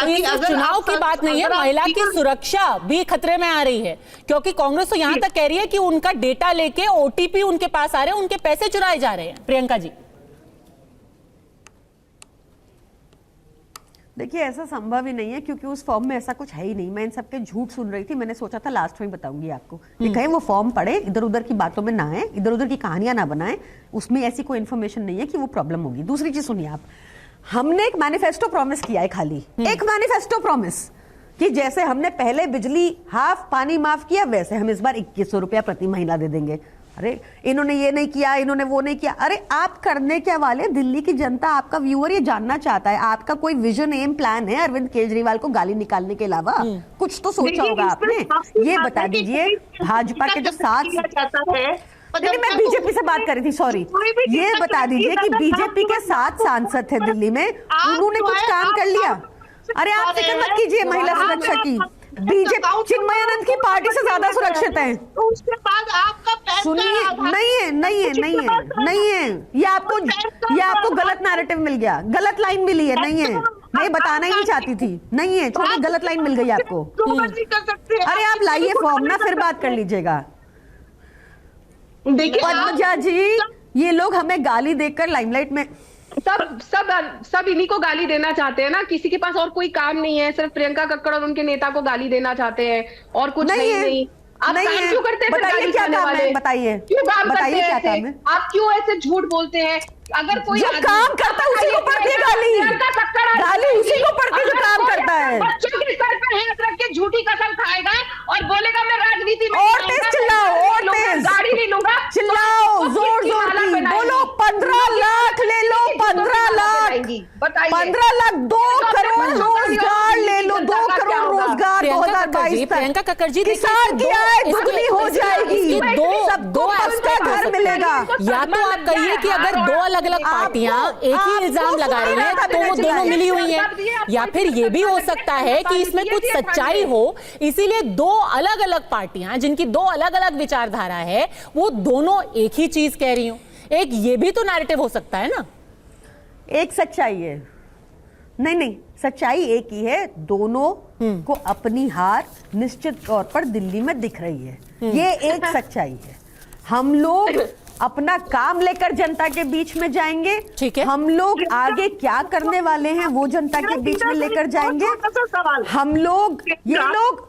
ये सिर्फ चुनाव की बात नहीं है, महिला की सुरक्षा भी खतरे में आ रही है, क्योंकि कांग्रेस तो यहां तक कह रही है कि उनका डेटा लेके ओटीपी उनके पास आ रहे हैं, उनके पैसे चुराए जा रहे हैं। प्रियंका जी, देखिए ऐसा संभव ही नहीं है, क्योंकि उस फॉर्म में ऐसा कुछ है ही नहीं। मैं इन सबके झूठ सुन रही थी, मैंने सोचा था लास्ट में बताऊंगी आपको कि कहीं वो फॉर्म पढ़े, इधर उधर की बातों में ना आए, इधर उधर की कहानियां ना बनाएं, उसमें ऐसी कोई इन्फॉर्मेशन नहीं है कि वो प्रॉब्लम होगी। दूसरी चीज सुनिए आप, हमने एक मैनिफेस्टो प्रॉमिस किया है, खाली एक मैनिफेस्टो प्रॉमिस, कि जैसे हमने पहले बिजली हाफ पानी माफ किया, वैसे हम इस बार 2100 रुपया प्रति महीना दे देंगे। अरे इन्होंने ये नहीं किया, इन्होंने वो नहीं किया। अरे आप करने क्या वाले? दिल्ली की जनता, आपका व्यूअर ये जानना चाहता है, आपका कोई विजन एम प्लान है अरविंद केजरीवाल को गाली निकालने के अलावा? कुछ तो सोचा होगा आपने। ये बता दीजिए, भाजपा के जो साथ, नहीं मैं बीजेपी से बात कर रही थी, सॉरी, ये बता दीजिए कि बीजेपी के 7 सांसद थे दिल्ली में, उन्होंने कुछ काम कर लिया? अरे आप फिक्र मत कीजिए महिला सुरक्षा की, बीजेपी चिन्मयानंद की पार्टी से ज्यादा सुरक्षित है। तो उसके बाद आपका सुनिए, नहीं है, ये आपको गलत नैरेटिव मिल गया, गलत लाइन मिली है, नहीं है, मैं बताना ही नहीं चाहती थी, नहीं है, छोटी गलत लाइन मिल गई आपको। अरे आप लाइए फॉर्म ना, फिर बात कर लीजिएगा। देखिए पद्मजा जी, ये लोग हमें गाली देकर लाइमलाइट में, सब इन्हीं को गाली देना चाहते हैं ना, किसी के पास और कोई काम नहीं है, सिर्फ प्रियंका कक्कड़ और उनके नेता को गाली देना चाहते हैं, और कुछ नहीं। आप काम क्यों करते हैं? बताइए क्या काम है, बताइए क्या काम है? आप क्यों ऐसे झूठ बोलते हैं? अगर कोई काम करता है उसी को पड़ती है गाली उसी को पड़ती है जो काम करता है। बच्चों के सर पे हाथ रख के झूठी कसम खाएगा और बोलेगा मैं राजनीति में, और तेज चिल्लाओ, और तेज गाड़ी नहीं लूंगा, चिल्लाओ जोर जोर की बोलो, 15 लाख ले लो, 15 लाख, 2 करोड़ रोजगार ले लो, 2 करोड़ रोजगार 2022 तक। प्रियंका कक्कड़ जी, किसान की आय दुगनी हो जाएगी, दो सबका घर मिलेगा। या तो आप कहिए कि अगर दो अलग अलग पार्टियां एक ही इल्जाम लगा रही हैं तो वो दोनों मिली हुई हैं, या फिर ये भी हो सकता है कि इसमें कुछ सच्चाई हो, इसीलिए दो अलग अलग पार्टियां जिनकी दो अलग अलग विचारधारा है वो दोनों एक ही चीज कह रही हो। एक ये भी तो नैरेटिव हो सकता है ना। एक सच्चाई है, नहीं सच्चाई एक ही है, दोनों को अपनी हार निश्चित तौर पर दिल्ली में दिख रही है, ये एक सच्चाई है। हम लोग अपना काम लेकर जनता के बीच में जाएंगे, ठीक है, हम लोग आगे क्या करने वाले हैं वो जनता के बीच में लेकर जाएंगे। हम लोग ये लोग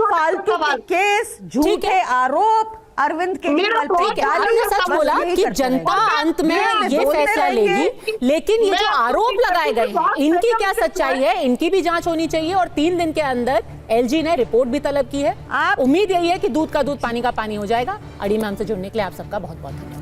फालतू के केस, झूठे आरोप अरविंद केजरीवाल पे सच बोला कि जनता अंत में ये फैसला लेगी, लेकिन ये जो आरोप लगाए गए हैं इनकी क्या सच्चाई है, इनकी भी जांच होनी चाहिए। और 3 दिन के अंदर एलजी ने रिपोर्ट भी तलब की है। उम्मीद यही है कि दूध का दूध पानी का पानी हो जाएगा। अड़ी में हमसे जुड़ने के लिए आप सबका बहुत बहुत धन्यवाद।